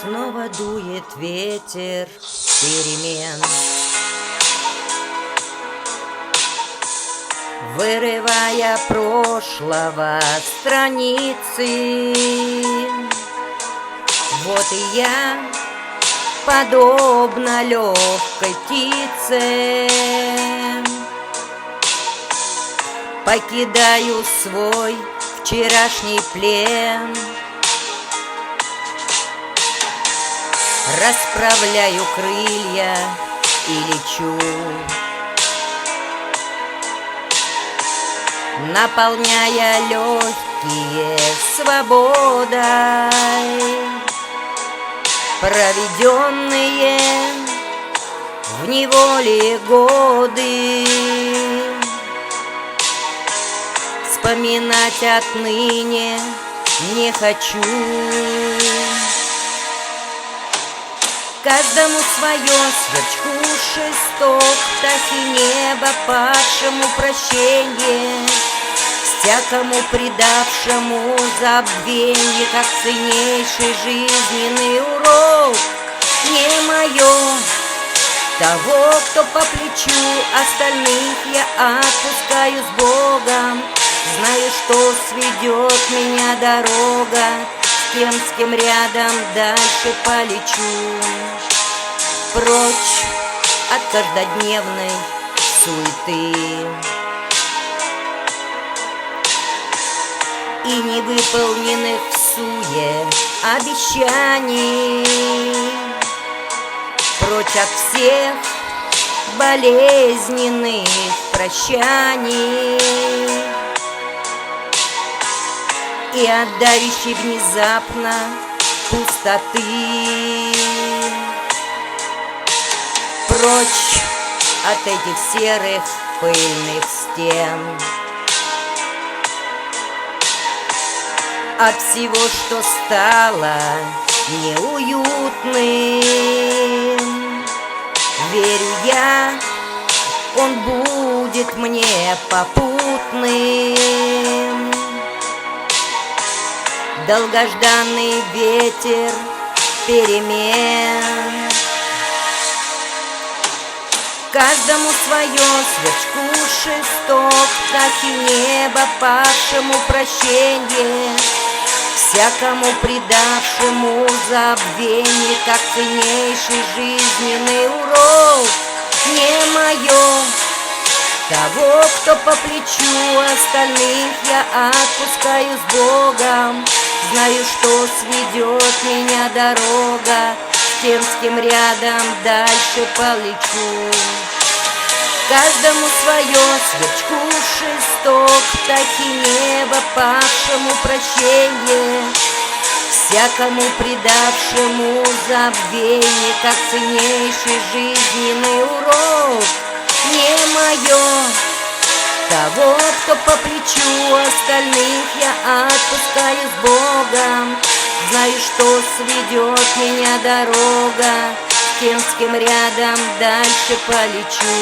Снова дует ветер перемен, вырывая прошлого страницы. Вот и я, подобно легкой птице, покидаю свой вчерашний плен, расправляю крылья и лечу, наполняя легкие свободой, проведенные в неволе годы. Вспоминать отныне не хочу. Каждому свое, сверчку шесток, птахи неба, падшему прощенье, всякому предавшему забвенье, как ценнейший жизненный урок. Не мое, того, кто по плечу, остальных я отпускаю с Богом. Знаю, что сведет меня дорога, с кем рядом дальше полечу. Прочь от каждодневной суеты и невыполненных в суе обещаний. Прочь от всех болезненных прощаний и от давящей внезапно пустоты. Прочь от этих серых пыльных стен, от всего, что стало неуютным. Верю я, он будет мне попутным. Долгожданный ветер перемен. Каждому свое, сверчку шесток, птахи неба, падшему прощенье, всякому предавшему забвенье, как ценнейший жизненный урок. Не мое, того, кто по плечу, остальных я отпускаю с Богом. Знаю, что сведет меня дорога, с кем рядом дальше полечу. Каждому свое, сверчку шесток, птахи неба, падшему прощенье, всякому предавшему забвенье, как ценнейший жизненный урок. Не мое, того, кто по плечу, остальных я отпускаю с Богом. Знаю, что сведет меня дорога, с кем рядом дальше полечу.